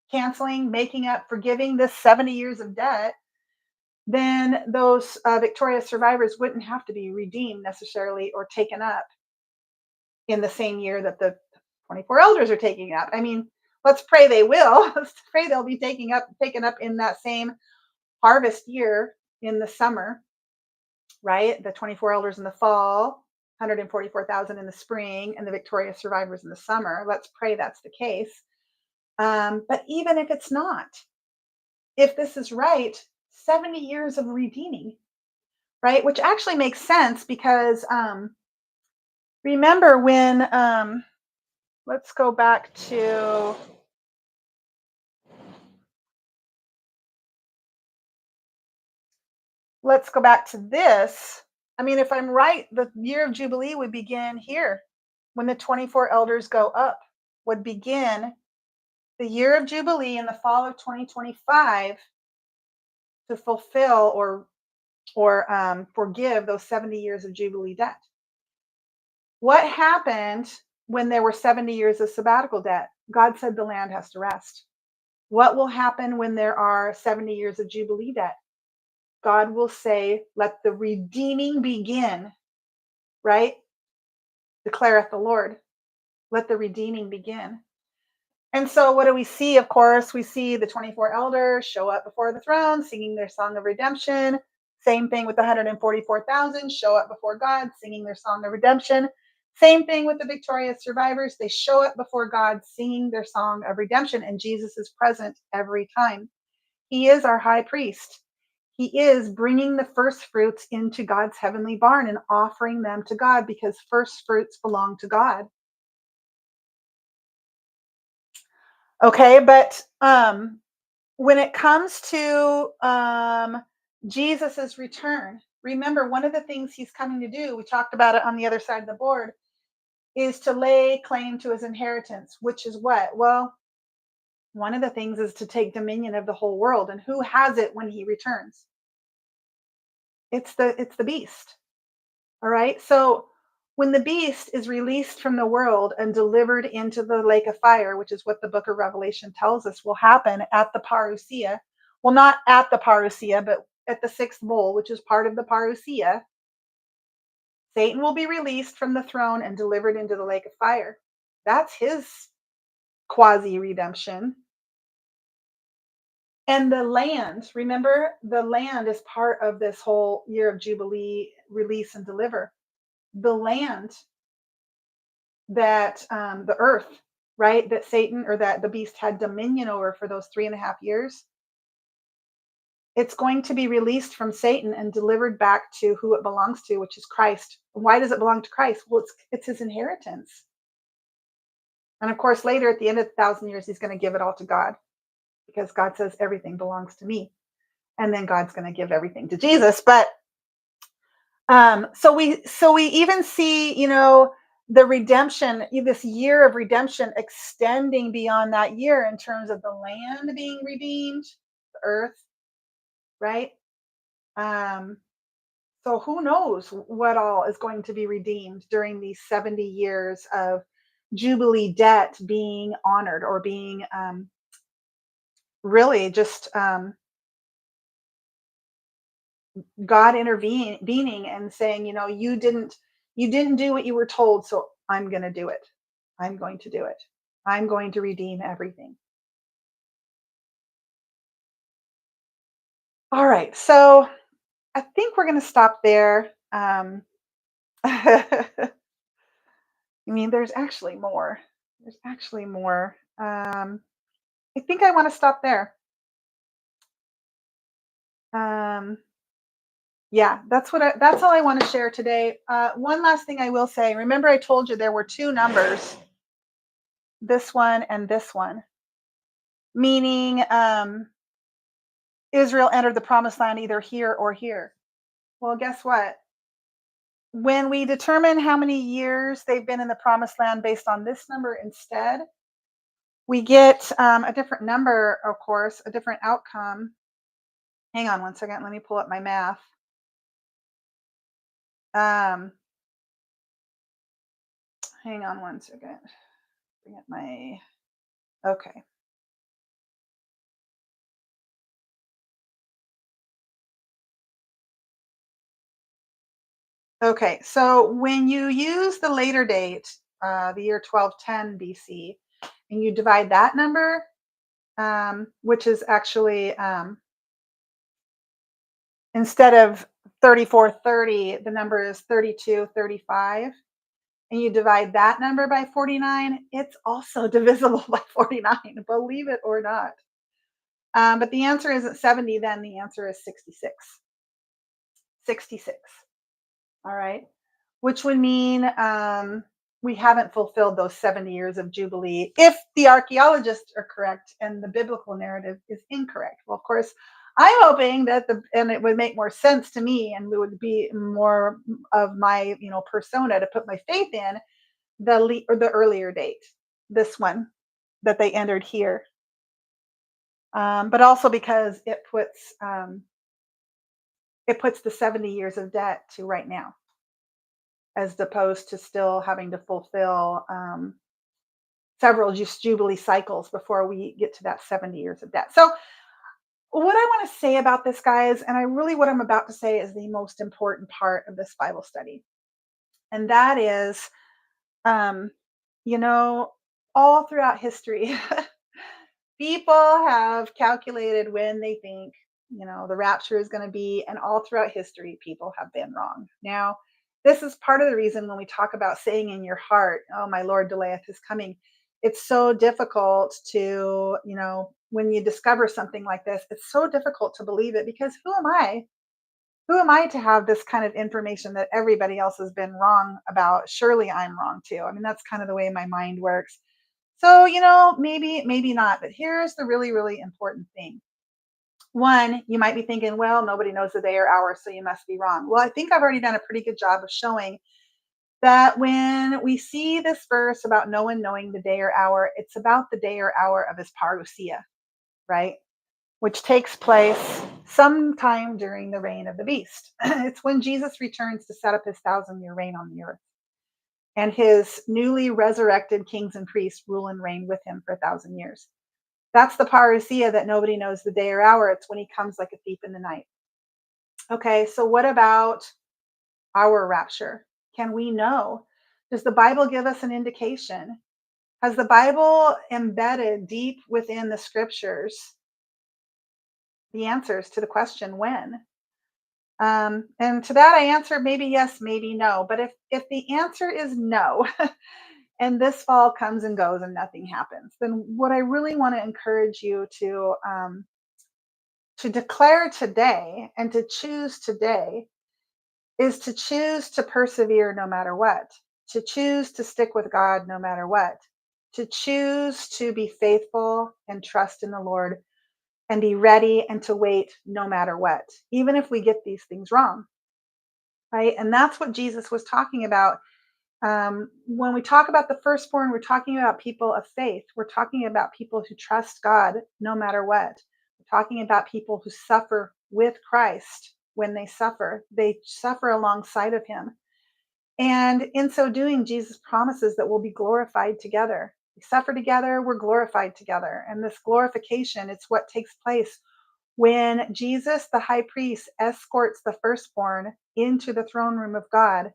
canceling, making up, forgiving this 70 years of debt, then those victorious survivors wouldn't have to be redeemed necessarily or taken up in the same year that the 24 elders are taking up. I mean, let's pray they will. Let's pray they'll be taken up in that same harvest year in the summer, right? The 24 elders in the fall, 144,000 in the spring, and the victorious survivors in the summer. Let's pray that's the case. But even if it's not, if this is right, 70 years of redeeming, right? Which actually makes sense because remember when, let's go back to, this. I mean, if I'm right, the year of Jubilee would begin here when the 24 elders go up, would begin the year of Jubilee in the fall of 2025 to fulfill or forgive those 70 years of Jubilee debt. What happened when there were 70 years of sabbatical debt? God said the land has to rest. What will happen when there are 70 years of Jubilee debt? God will say, let the redeeming begin, right? Declareth the Lord. Let the redeeming begin. And so what do we see? Of course, we see the 24 elders show up before the throne, singing their song of redemption. Same thing with the 144,000, show up before God, singing their song of redemption. Same thing with the victorious survivors. They show up before God, singing their song of redemption, and Jesus is present every time. He is our high priest. He is bringing the first fruits into God's heavenly barn and offering them to God because first fruits belong to God. Okay, but when it comes to Jesus's return, remember one of the things he's coming to do, we talked about it on the other side of the board, is to lay claim to his inheritance, which is what? Well, one of the things is to take dominion of the whole world. And who has it when he returns? It's the beast. All right. So when the beast is released from the world and delivered into the lake of fire, which is what the book of Revelation tells us will happen at the parousia, well, not at the parousia, but at the sixth bowl, which is part of the parousia, Satan will be released from the throne and delivered into the lake of fire. That's his quasi redemption. And the land, remember, the land is part of this whole year of Jubilee, release and deliver. The land that the earth, right, that Satan or that the beast had dominion over for those 3.5 years, It's going to be released from Satan and delivered back to who it belongs to, which is Christ. Why does it belong to Christ? Well, it's his inheritance. And of course, later at the end of 1,000 years, he's going to give it all to God because God says everything belongs to me. And then God's going to give everything to Jesus. But so we even see, the redemption, this year of redemption extending beyond that year in terms of the land being redeemed, the earth, right? Um, so who knows what all is going to be redeemed during these 70 years of Jubilee debt being honored or being really just God intervening and saying, you didn't do what you were told, so I'm going to do it. I'm going to do it. I'm going to redeem everything. All right, so I think we're going to stop there. I mean, there's actually more. There's actually more. I think I want to stop there. Um, yeah, that's all I want to share today. One last thing I will say. Remember, I told you there were two numbers, this one and this one, meaning Israel entered the promised land either here or here. Well, guess what? When we determine how many years they've been in the promised land based on this number instead, we get a different number, of course, a different outcome. Hang on one second. Let me pull up my math. Um, hang on one second. Bring up my. Okay. Okay. So when you use the later date, the year 1210 BC, and you divide that number, which is actually instead of 3430, the number is 3235, and you divide that number by 49, it's also divisible by 49, believe it or not. But the answer isn't 70, then the answer is 66. 66. All right. Which would mean we haven't fulfilled those 70 years of Jubilee if the archaeologists are correct and the biblical narrative is incorrect. Well, of course, I'm hoping that and it would make more sense to me and it would be more of my, persona to put my faith in or the earlier date, this one that they entered here. But also because it puts the 70 years of debt to right now, as opposed to still having to fulfill several just Jubilee cycles before we get to that 70 years of debt. So, what I want to say about this, guys, and what I'm about to say is the most important part of this Bible study. And that is, um, you know, all throughout history, people have calculated when they think, the rapture is going to be, and all throughout history, people have been wrong. Now, this is part of the reason when we talk about saying in your heart, oh, my Lord delayeth his coming, it's so difficult to, when you discover something like this, it's so difficult to believe it because who am I? Who am I to have this kind of information that everybody else has been wrong about? Surely I'm wrong too. I mean, that's kind of the way my mind works. So, maybe not. But here's the really, really important thing. One, you might be thinking, well, nobody knows the day or hour, so you must be wrong. Well, I think I've already done a pretty good job of showing that when we see this verse about no one knowing the day or hour, it's about the day or hour of his parousia, right? Which takes place sometime during the reign of the beast. It's when Jesus returns to set up his 1,000-year reign on the earth. And his newly resurrected kings and priests rule and reign with him for 1,000 years. That's the parousia that nobody knows the day or hour. It's when he comes like a thief in the night. Okay, so what about our rapture? Can we know? Does the Bible give us an indication? Has the Bible embedded deep within the scriptures the answers to the question when? And to that I answer maybe yes, maybe no. But if the answer is no, and this fall comes and goes and nothing happens, then what I really want to encourage you to To declare today and to choose today is to choose to persevere no matter what, to choose to stick with God no matter what, to choose to be faithful and trust in the Lord and be ready and to wait no matter what, even if we get these things wrong, right? And that's what Jesus was talking about. When we talk about the firstborn, we're talking about people of faith. We're talking about people who trust God no matter what. We're talking about people who suffer with Christ. When they suffer alongside of him. And in so doing, Jesus promises that we'll be glorified together. We suffer together, we're glorified together. And this glorification, it's what takes place when Jesus, the high priest, escorts the firstborn into the throne room of God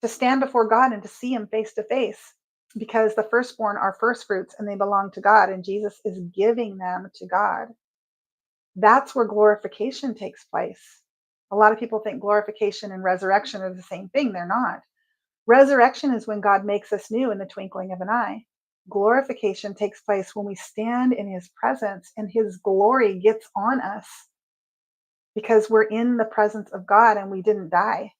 to stand before God and to see him face to face. Because the firstborn are first fruits and they belong to God, and Jesus is giving them to God. That's where glorification takes place. A lot of people think glorification and resurrection are the same thing. They're not. Resurrection is when God makes us new in the twinkling of an eye. Glorification takes place when we stand in his presence and his glory gets on us because we're in the presence of God and we didn't die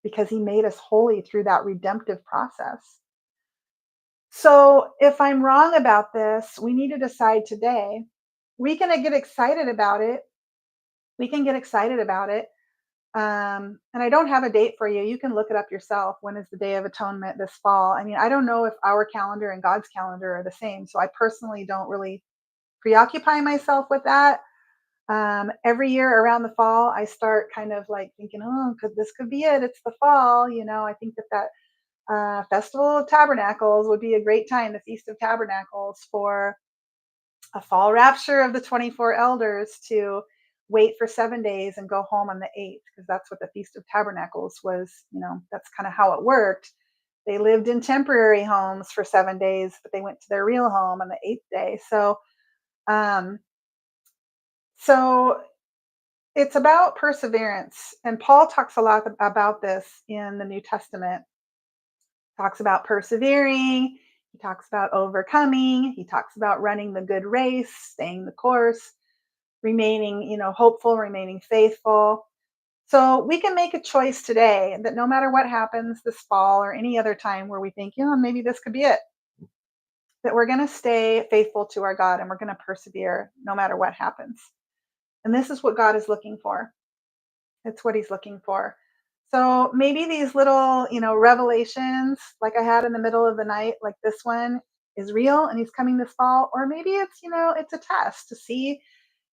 because he made us holy through that redemptive process. So if I'm wrong about this, we need to decide today. We can get excited about it. We can get excited about it. And I don't have a date for you. You can look it up yourself. When is the Day of Atonement this fall? I mean, I don't know if our calendar and God's calendar are the same. So I personally don't really preoccupy myself with that. Every year around the fall, I start kind of like thinking, oh, this could be it. It's the fall. I think that Festival of Tabernacles would be a great time, the Feast of Tabernacles, for a fall rapture of the 24 elders to wait for 7 days and go home on the eighth, because that's what the Feast of Tabernacles was. That's kind of how it worked. They lived in temporary homes for 7 days, but they went to their real home on the eighth day. Um, so it's about perseverance. And Paul talks a lot about this in the New Testament. Talks about persevering, he talks about overcoming, he talks about running the good race, staying the course, remaining, hopeful, remaining faithful. So we can make a choice today that no matter what happens this fall or any other time where we think, maybe this could be it, that we're going to stay faithful to our God and we're going to persevere no matter what happens. And this is what God is looking for. It's what he's looking for. So maybe these little, revelations like I had in the middle of the night, like this one, is real and he's coming this fall. Or maybe it's a test to see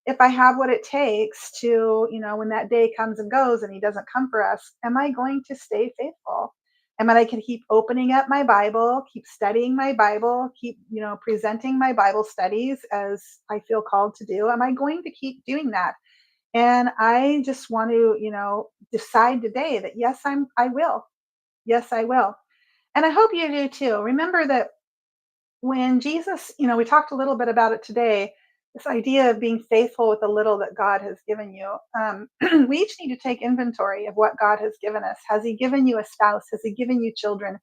if I have what it takes to, when that day comes and goes and he doesn't come for us, am I going to stay faithful? Am I going to keep opening up my Bible, keep studying my Bible, keep, presenting my Bible studies as I feel called to do? Am I going to keep doing that? And I just want to, decide today that yes, I will. Yes, I will. And I hope you do too. Remember that when Jesus, we talked a little bit about it today, this idea of being faithful with the little that God has given you. We each need to take inventory of what God has given us. Has he given you a spouse? Has he given you children?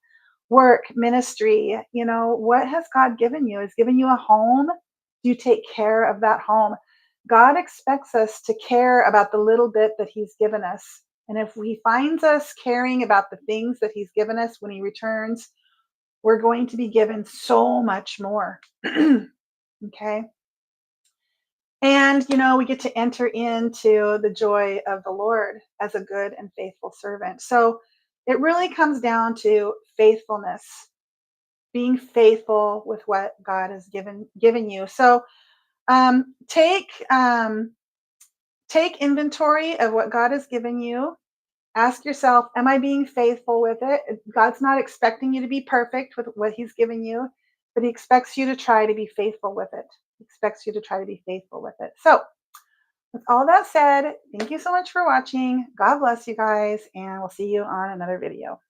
Work, ministry, what has God given you? Has given you a home? Do you take care of that home? God expects us to care about the little bit that he's given us. And if he finds us caring about the things that he's given us when he returns, we're going to be given so much more. Okay. And, we get to enter into the joy of the Lord as a good and faithful servant. So it really comes down to faithfulness, being faithful with what God has given you. So take inventory of what God has given you. Ask yourself, am I being faithful with it? God's not expecting you to be perfect with what he's given you, but he expects you to try to be faithful with it. He expects you to try to be faithful with it. So with all that said, thank you so much for watching. God bless you guys, and we'll see you on another video.